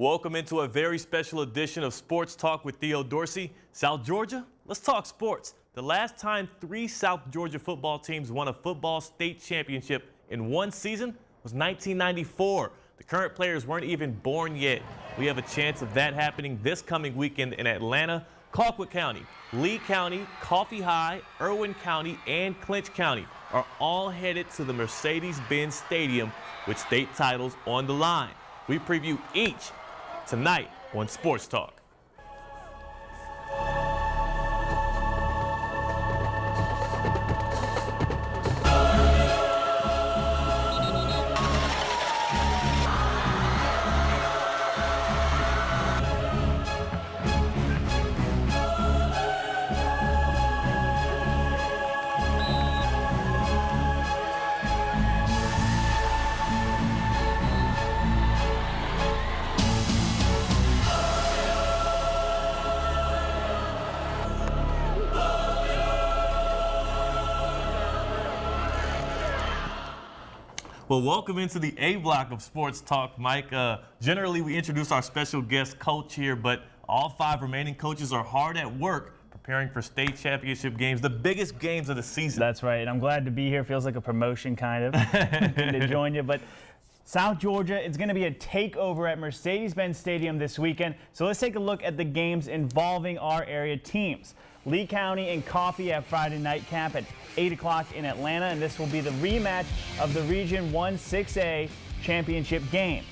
Welcome into a very special edition of Sports Talk with Theo Dorsey. South Georgia, let's talk sports. The last time 3 South Georgia football teams won a football state championship in one season was 1994. The current players weren't even born yet. We have a chance of that happening this coming weekend in Atlanta. Colquitt County, Lee County, Coffee High, Irwin County, and Clinch County are all headed to the Mercedes-Benz Stadium with state titles on the line. We preview each tonight on Sports Talk. Well, welcome into the A block of Sports Talk, Mike. Generally, we introduce our special guest coach here, but all 5 remaining coaches are hard at work preparing for state championship games, the biggest games of the season. That's right, and I'm glad to be here. Feels like a promotion kind of to join you. But South Georgia, it's going to be a takeover at Mercedes-Benz Stadium this weekend. So let's take a look at the games involving our area teams. Lee County and Coffee have Friday night camp at 8 o'clock in Atlanta, and this will be the rematch of the Region 1 6A championship game.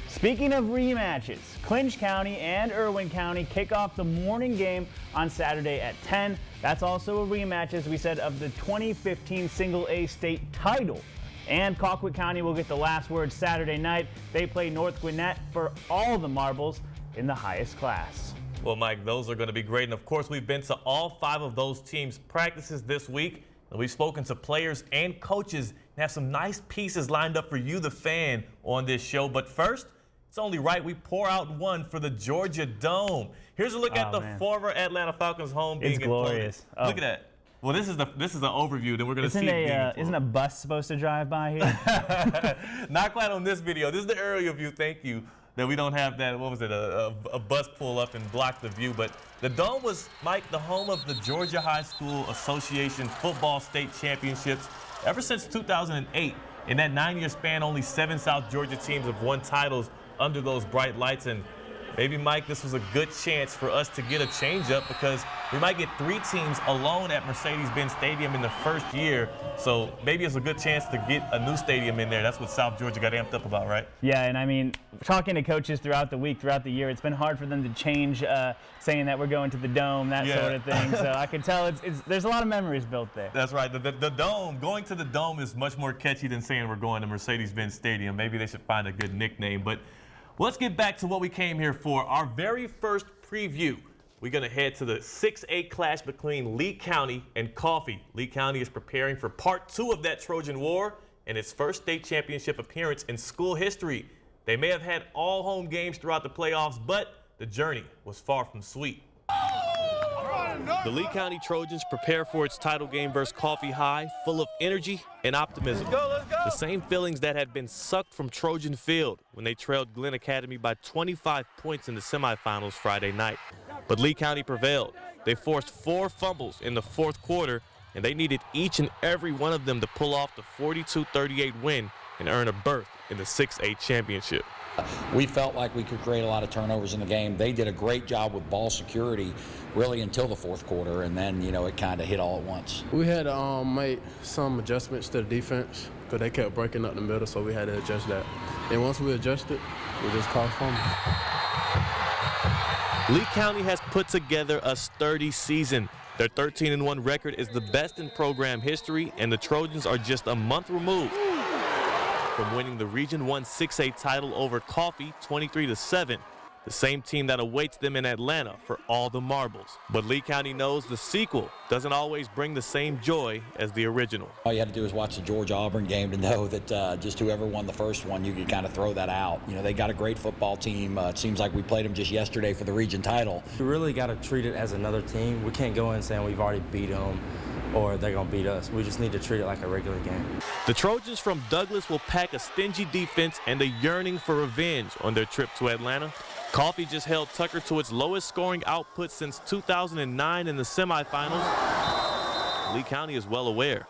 Speaking of rematches, Clinch County and Irwin County kick off the morning game on Saturday at 10. That's also a rematch, as we said, of the 2015 Single A state title. And Colquitt County will get the last word Saturday night. They play North Gwinnett for all the marbles in the highest class. Well, Mike, those are going to be great. And, of course, we've been to all 5 of those teams' practices this week. And we've spoken to players and coaches and have some nice pieces lined up for you, the fan, on this show. But first, it's only right we pour out one for the Georgia Dome. Here's a look at the former Atlanta Falcons home being imploded. Glorious. Oh. Look at that. Well, this is an overview. Then we're going to see it. Isn't a bus supposed to drive by here? Not quite on this video. This is the aerial view. Thank you. That we don't have that, what was it, a bus pull up and block the view. But the Dome was, Mike, the home of the Georgia High School Association football state championships ever since 2008. In that 9-year span, only 7 South Georgia teams have won titles under those bright lights. And maybe, Mike, this was a good chance for us to get a change-up because we might get 3 teams alone at Mercedes-Benz Stadium in the first year. So maybe it's a good chance to get a new stadium in there. That's what South Georgia got amped up about, right? Yeah, and I mean, talking to coaches throughout the week, throughout the year, it's been hard for them to change saying that we're going to the Dome, that sort of thing. So I can tell there's a lot of memories built there. That's right. The Dome, going to the Dome is much more catchy than saying we're going to Mercedes-Benz Stadium. Maybe they should find a good nickname. But let's get back to what we came here for. Our very first preview. We're going to head to the 6A clash between Lee County and Coffee. Lee County is preparing for part 2 of that Trojan War and its first state championship appearance in school history. They may have had all home games throughout the playoffs, but the journey was far from sweet. The Lee County Trojans prepare for its title game versus Coffee High, full of energy and optimism. Let's go. The same feelings that had been sucked from Trojan Field when they trailed Glenn Academy by 25 points in the semifinals Friday night. But Lee County prevailed. They forced 4 fumbles in the 4th quarter, and they needed each and every one of them to pull off the 42-38 win and earn a berth in the 6A championship. We felt like we could create a lot of turnovers in the game. They did a great job with ball security really until the 4th quarter, and then, you know, it kind of hit all at once. We had to make some adjustments to the defense because they kept breaking up the middle, so we had to adjust that. And once we adjusted, we just caused fumbles. Lee County has put together a sturdy season. Their 13-1 record is the best in program history, and the Trojans are just a month removed from winning the Region 1 6A title over Coffee 23-7, the same team that awaits them in Atlanta for all the marbles. But Lee County knows the sequel doesn't always bring the same joy as the original. All you had to do is watch the Georgia-Auburn game to know that just whoever won the first one, you could kind of throw that out. You know, they got a great football team. It seems like we played them just yesterday for the region title. We really got to treat it as another team. We can't go in saying we've already beat them or they're going to beat us. We just need to treat it like a regular game. The Trojans from Douglas will pack a stingy defense and a yearning for revenge on their trip to Atlanta. Coffee just held Tucker to its lowest scoring output since 2009 in the semifinals. Lee County is well aware.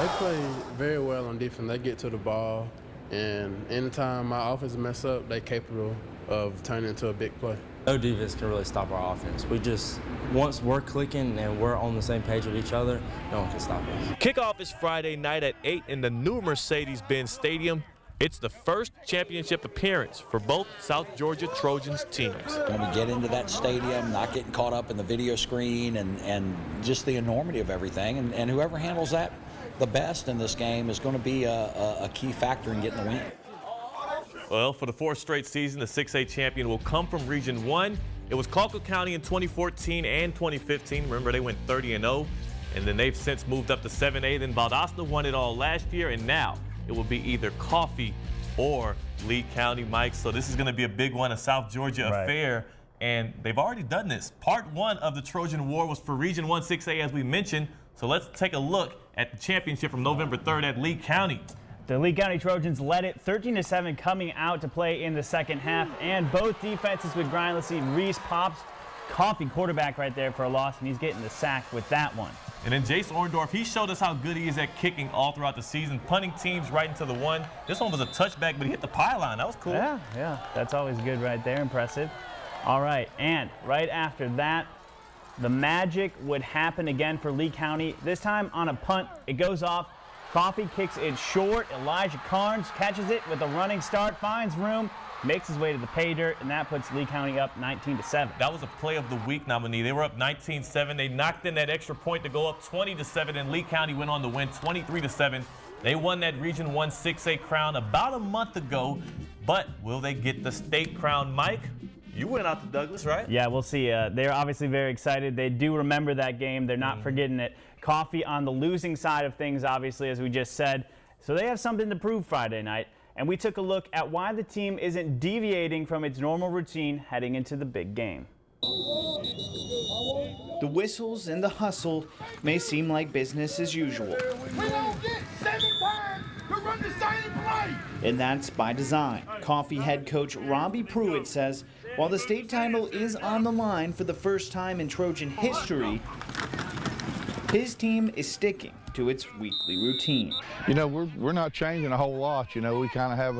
They play very well on defense. They get to the ball, and anytime my offense mess up, they're capable of turning into a big play. No defense can really stop our offense. Once we're clicking and we're on the same page with each other, no one can stop us. Kickoff is Friday night at 8 in the new Mercedes-Benz Stadium. It's the first championship appearance for both South Georgia Trojans teams. When we get into that stadium, not getting caught up in the video screen and just the enormity of everything, and whoever handles that the best in this game is going to be a key factor in getting the win. Well, for the fourth straight season, the 6A champion will come from Region 1. It was Colquitt County in 2014 and 2015. Remember, they went 30-0, and then they've since moved up to 7A. Then Valdosta won it all last year, and now it will be either Coffee or Lee County, Mike. So this is going to be a big one, a South Georgia affair, and they've already done this. Part 1 of the Trojan War was for Region 1 6A, as we mentioned. So let's take a look at the championship from November 3rd at Lee County. The Lee County Trojans led it 13-7 coming out to play in the second half, and both defenses would grind. Let's see, Reese Pops, Coffee quarterback right there for a loss, and he's getting the sack with that one. And then Jace Orndorff, he showed us how good he is at kicking all throughout the season, punting teams right into the one. This one was a touchback, but he hit the pylon. That was cool. Yeah, that's always good right there, impressive. All right, and right after that, the magic would happen again for Lee County. This time on a punt, it goes off. Coffee kicks it short. Elijah Carnes catches it with a running start, finds room, makes his way to the pay dirt, and that puts Lee County up 19-7. That was a Play of the Week nominee. They were up 19-7. They knocked in that extra point to go up 20-7, and Lee County went on to win 23-7. They won that Region 1 6A crown about a month ago, but will they get the state crown, Mike? You went out to Douglas, right? Yeah, we'll see. They're obviously very excited. They do remember that game. They're not forgetting it. Coffee on the losing side of things, obviously, as we just said. So they have something to prove Friday night. And we took a look at why the team isn't deviating from its normal routine heading into the big game. The whistles and the hustle may seem like business as usual. We don't get 7 times to run the same play. And that's by design. Coffee head coach Robbie Pruitt says while the state title is on the line for the first time in Trojan history, his team is sticking to its weekly routine. You know, we're not changing a whole lot. You know, we kind of have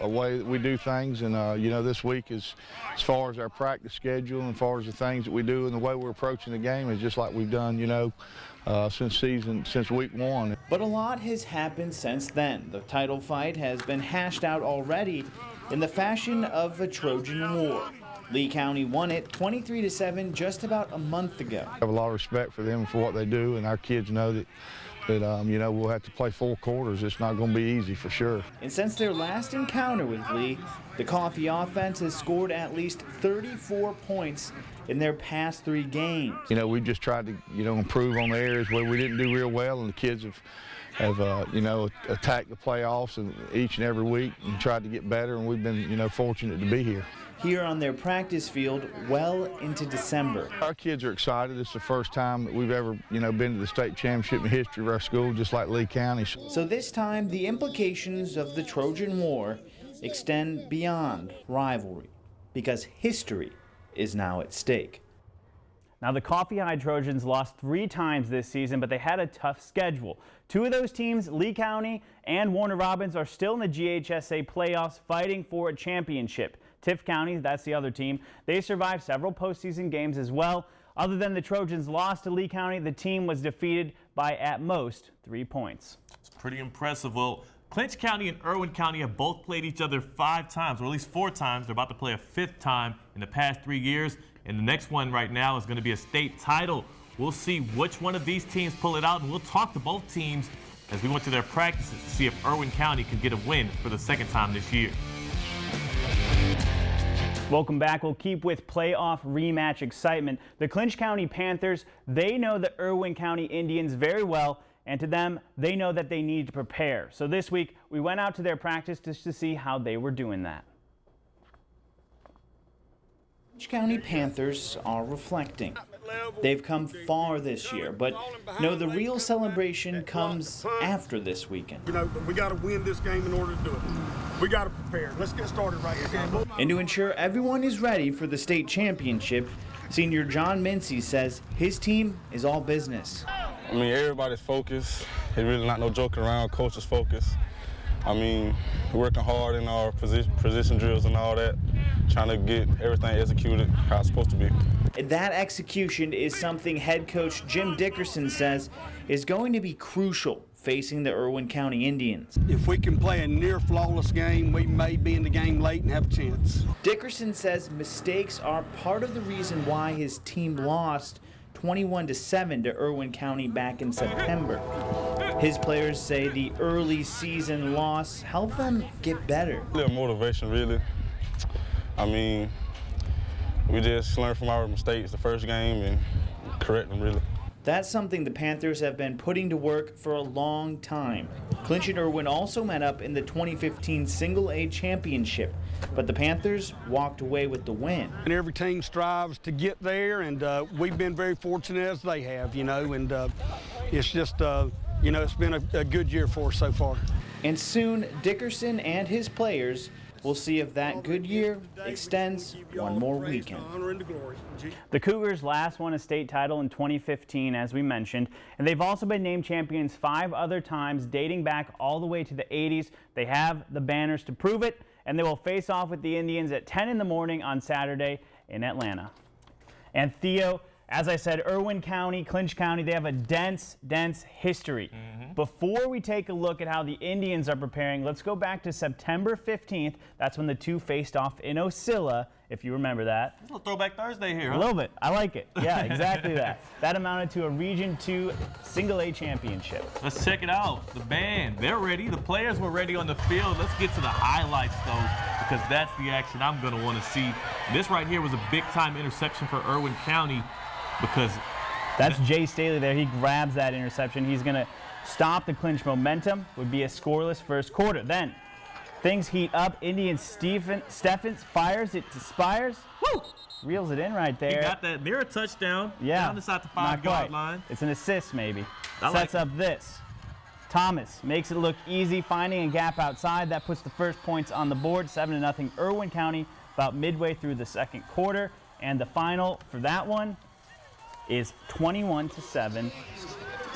a way that we do things, and you know, this week is, as far as our practice schedule and as far as the things that we do and the way we're approaching the game is just like we've done, you know, since week 1. But a lot has happened since then. The title fight has been hashed out already in the fashion of a Trojan War. Lee County won it 23-7 just about a month ago. I have a lot of respect for them for what they do, and our kids know that you know, we'll have to play 4 quarters. It's not going to be easy for sure. And since their last encounter with Lee, the Coffee offense has scored at least 34 points in their past 3 games. You know, we've just tried to, you know, improve on the areas where we didn't do real well, and the kids have you know, attacked the playoffs and each and every week and tried to get better, and we've been, you know, fortunate to be here. Here on their practice field well into December. Our kids are excited. It's the first time that we've ever, you know, been to the state championship in the history of our school, just like Lee County. So this time, the implications of the Trojan War extend beyond rivalry, because history is now at stake. Now, the Coffee High Trojans lost 3 times this season, but they had a tough schedule. 2 of those teams, Lee County and Warner Robins, are still in the GHSA playoffs fighting for a championship. Tift County, that's the other team, they survived several postseason games as well. Other than the Trojans' loss to Lee County, the team was defeated by at most 3 points. It's pretty impressive. Well, Clinch County and Irwin County have both played each other 5 times, or at least 4 times. They're about to play a 5th time in the past 3 years. And the next one right now is going to be a state title. We'll see which one of these teams pull it out, and we'll talk to both teams as we went to their practices to see if Irwin County can get a win for the 2nd time this year. Welcome back. We'll keep with playoff rematch excitement. The Clinch County Panthers, they know the Irwin County Indians very well, and to them, they know that they need to prepare. So this week, we went out to their practice just to see how they were doing that. Clinch County Panthers are reflecting. They've come far this year, but know the real celebration comes after this weekend. You know, we got to win this game in order to do it. We got to prepare. Let's get started right here. And to ensure everyone is ready for the state championship, senior John Mincy says his team is all business. I mean, everybody's focused. It's really not no joking around. Coach is focused. I mean, we're working hard in our position drills and all that, trying to get everything executed how it's supposed to be. That execution is something head coach Jim Dickerson says is going to be crucial facing the Irwin County Indians. If we can play a near flawless game, we may be in the game late and have a chance. Dickerson says mistakes are part of the reason why his team lost 21-7 to Irwin County back in September. His players say the early season loss helped them get better. A little motivation, really. I mean, we just learned from our mistakes the first game and correct them, really. That's something the Panthers have been putting to work for a long time. Clinch and Irwin also met up in the 2015 Single A Championship, but the Panthers walked away with the win. And every team strives to get there, and we've been very fortunate as they have, you know, and it's just, you know, it's been a good year for us so far. And soon, Dickerson and his players will see if that good year extends one more weekend. The Cougars last won a state title in 2015, as we mentioned, and they've also been named champions 5 other times, dating back all the way to the 80s. They have the banners to prove it, and they will face off with the Indians at 10 in the morning on Saturday in Atlanta. And Theo, as I said, Irwin County, Clinch County, they have a dense history. Before we take a look at how the Indians are preparing, let's go back to September 15th. That's when the two faced off in Ocilla, if you remember that. A little throwback Thursday here, huh? A little bit. I like it. Yeah, exactly that. That amounted to a Region 2 Single A championship. Let's check it out. The band, they're ready. The players were ready on the field. Let's get to the highlights, though, because that's the action I'm going to want to see. This right here was a big-time interception for Irwin County because that's Jay Staley there. He grabs that interception. He's going to stop the Clinch momentum. Would be a scoreless first quarter. Then things heat up. Indian Steffens fires it to Spires. Woo! Reels it in right there. He got that near a touchdown. Yeah. Down inside the 5-yard line. It's an assist, maybe. Sets up this. Thomas makes it look easy, finding a gap outside. That puts the first points on the board. 7-0 Irwin County about midway through the second quarter. And the final for that one is 21-7.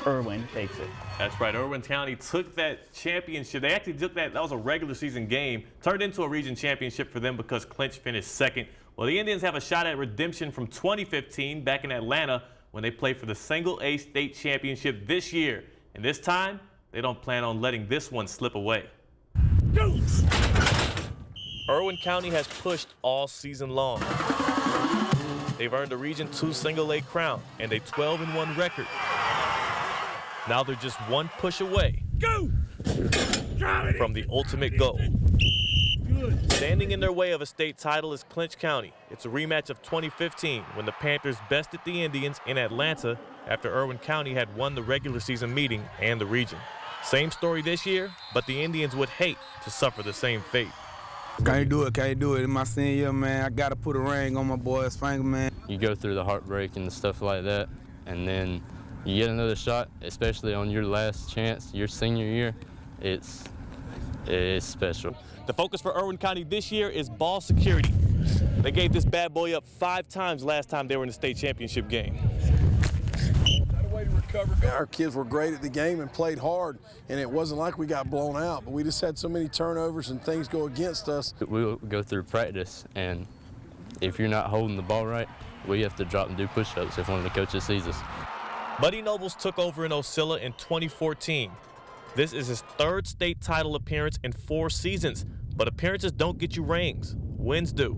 Irwin takes it. That's right. Irwin County took that championship. They actually took that was a regular season game, turned into a region championship for them because Clinch finished second. Well, the Indians have a shot at redemption from 2015 back in Atlanta when they played for the Single A State Championship this year. And this time, they don't plan on letting this one slip away. Irwin County has pushed all season long. They've earned a Region 2 Single A crown and a 12-1 record. Now they're just one push away from the ultimate goal. Standing in their way of a state title is Clinch County. It's a rematch of 2015 when the Panthers bested the Indians in Atlanta after Irwin County had won the regular season meeting and the region. Same story this year, but the Indians would hate to suffer the same fate. Can't do it. In my senior year, man, I got to put a ring on my boy's finger, man. You go through the heartbreak and the stuff like that, and then you get another shot, especially on your last chance, your senior year. It's special. The focus for Irwin County this year is ball security. They gave this bad boy up 5 times last time they were in the state championship game. Our kids were great at the game and played hard, and it wasn't like we got blown out, but we just had so many turnovers and things go against us. We'll go through practice, and if you're not holding the ball right, we have to drop and do push-ups if one of the coaches sees us. Buddy Nobles took over in Ocilla in 2014. This is his 3rd state title appearance in 4 seasons, but appearances don't get you rings. Wins do.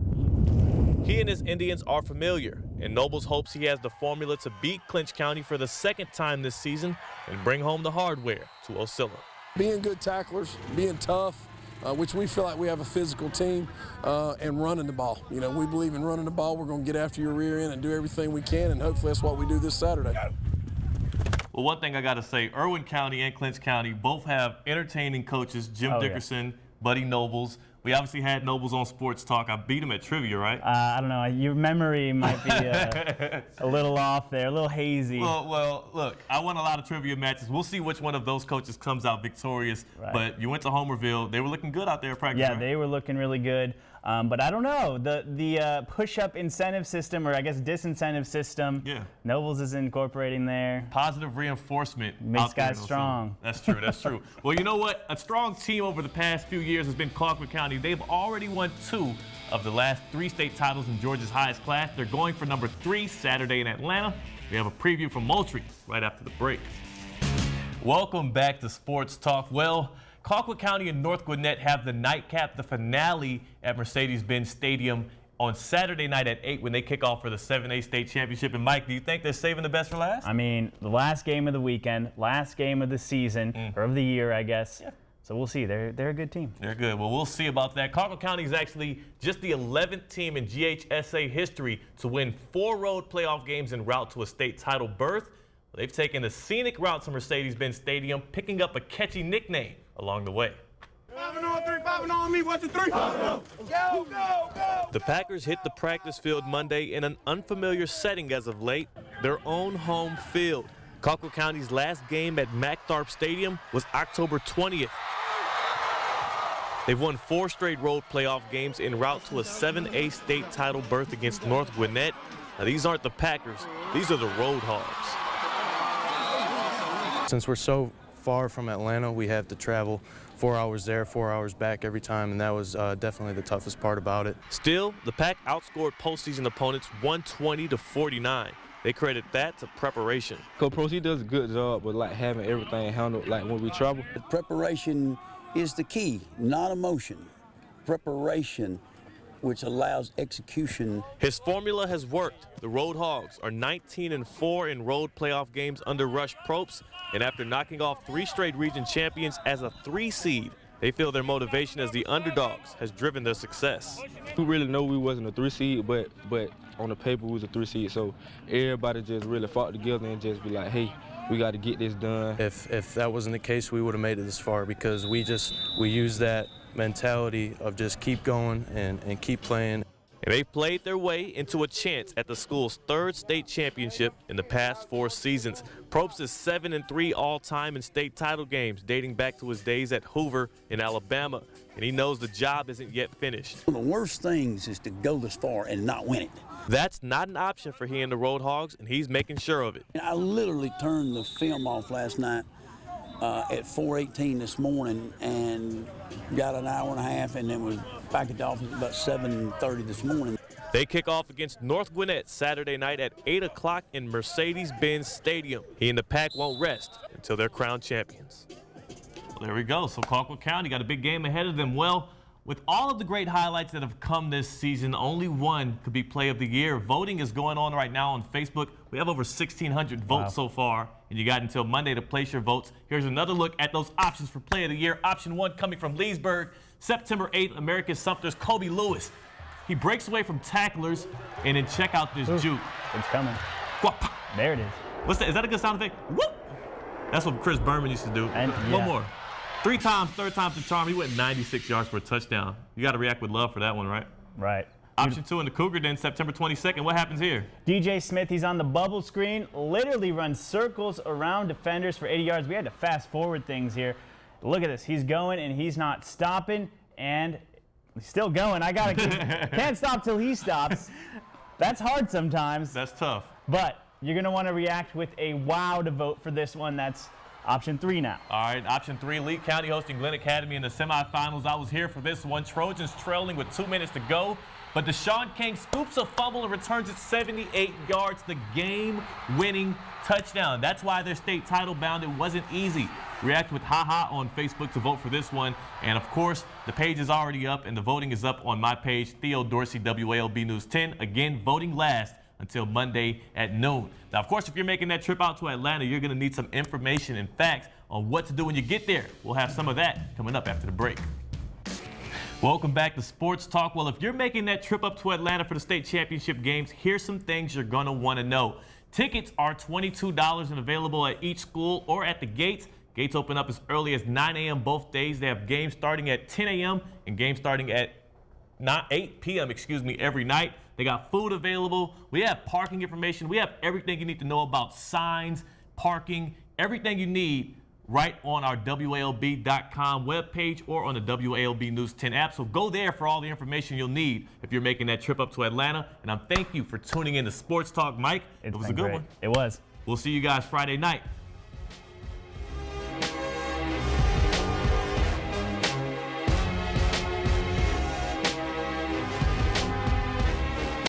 He and his Indians are familiar, and Nobles hopes he has the formula to beat Clinch County for the 2nd time this season and bring home the hardware to Ocilla. Being good tacklers, being tough, which we feel like we have a physical team, and running the ball. You know, we believe in running the ball. We're going to get after your rear end and do everything we can, and hopefully that's what we do this Saturday. Well, one thing I got to say, Irwin County and Clinch County both have entertaining coaches, Jim Dickerson, Buddy Nobles. We obviously had Nobles on Sports Talk. I beat him at trivia, right? I don't know. Your memory might be a little off there, a little hazy. Well, look, I won a lot of trivia matches. We'll see which one of those coaches comes out victorious. Right. But you went to Homerville. They were looking good out there at practice. Yeah, right? They were looking really good. But I don't know. The push-up incentive system, or I guess disincentive system, Nobles is incorporating there. Positive reinforcement. Makes guys strong. That's true. That's true. Well, you know what? A strong team over the past few years has been Colquitt County. They've already won 2 of the last 3 state titles in Georgia's highest class. They're going for number 3 Saturday in Atlanta. We have a preview from Moultrie right after the break. Welcome back to Sports Talk. Well, Colquitt County and North Gwinnett have the nightcap, the finale at Mercedes-Benz Stadium on Saturday night at 8 when they kick off for the 7A state championship. And Mike, do you think they're saving the best for last? I mean, the last game of the weekend, last game of the season, or of the year, I guess. Yeah. So we'll see. They're a good team. They're good. Well, we'll see about that. Colquitt County is actually just the 11th team in GHSA history to win 4 road playoff games en route to a state title berth. They've taken the scenic route to Mercedes-Benz Stadium, picking up a catchy nickname along the way. 5-on 3, 5-on me, what's the 3? Go, go, go! The Packers hit the practice field Monday in an unfamiliar setting as of late, their own home field. Colquitt County's last game at MacTharp Stadium was October 20th. They've won 4 straight road playoff games en route to a 7A state title berth against North Gwinnett. Now, these aren't the Packers, these are the Road Hogs. Since we're so far from Atlanta, we have to travel 4 hours there, 4 hours back every time, and that was definitely the toughest part about it. Still, the Pack outscored postseason opponents 120-49. They credit that to preparation. Coach Pros, he does a good job with having everything handled when we travel. Preparation is the key, not emotion. Preparation, which allows execution. His formula has worked. The Road Hogs are 19-4 in road playoff games under Rush Propst, and after knocking off 3 straight region champions as a 3 seed, they feel their motivation as the underdogs has driven their success. We really know we wasn't a 3 seed, but on the paper we was a 3 seed, so everybody just really fought together and just be like, hey, we got to get this done. If that wasn't the case, we would have made it this far, because we used that mentality of just keep going and keep playing. And they've played their way into a chance at the school's 3rd state championship in the past 4 seasons. Propst is 7-3 all-time in state title games, dating back to his days at Hoover in Alabama. And he knows the job isn't yet finished. One of the worst things is to go this far and not win it. That's not an option for he and the Road Hogs, and he's making sure of it. I literally turned the film off last night at 4:18 this morning and got an hour and a half, and then was back at the office about 7:30 this morning. They kick off against North Gwinnett Saturday night at 8 o'clock in Mercedes-Benz Stadium. He and the Pack won't rest until they're crowned champions. Well, there we go. So Colquitt County got a big game ahead of them. Well, with all of the great highlights that have come this season, only one could be Play of the Year. Voting is going on right now on Facebook. We have over 1,600 votes so far, and you got until Monday to place your votes. Here's another look at those options for Play of the Year. Option 1 coming from Leesburg, September 8th, American Sumter's Kobe Lewis. He breaks away from tacklers, and then check out this juke. It's coming. There it is. What's that? Is that a good sound effect? Whoop! That's what Chris Berman used to do. And, One more. 3 times, 3rd time's the charm. He went 96 yards for a touchdown. You got to react with love for that one, right? Right. Option 2 in the Cougar Den, September 22nd. What happens here? DJ Smith, he's on the bubble screen, literally runs circles around defenders for 80 yards. We had to fast forward things here. Look at this. He's going, and he's not stopping, and he's still going. I got to can't stop till he stops. That's hard sometimes. That's tough. But you're going to want to react with a wow to vote for this one. That's option 3 now. All right, option 3, Lee County hosting Glenn Academy in the semifinals. I was here for this one. Trojans trailing with 2 minutes to go, but Deshaun King scoops a fumble and returns it 78 yards, the game-winning touchdown. That's why they're state title bound. It wasn't easy. React with haha on Facebook to vote for this one. And of course, the page is already up and the voting is up on my page, Theo Dorsey, WALB News 10. Again, voting last until Monday at noon. Now, of course, if you're making that trip out to Atlanta, you're going to need some information and facts on what to do when you get there. We'll have some of that coming up after the break. Welcome back to Sports Talk. Well, if you're making that trip up to Atlanta for the state championship games, here's some things you're going to want to know. Tickets are $22 and available at each school or at the gates. Gates open up as early as 9 a.m. both days. They have games starting at 10 a.m. and games starting at 8 p.m. every night. They got food available. We have parking information. We have everything you need to know about signs, parking, everything you need right on our WALB.com webpage or on the WALB News 10 app. So go there for all the information you'll need if you're making that trip up to Atlanta. And thank you for tuning in to Sports Talk, Mike. It was a good one. It was. We'll see you guys Friday night.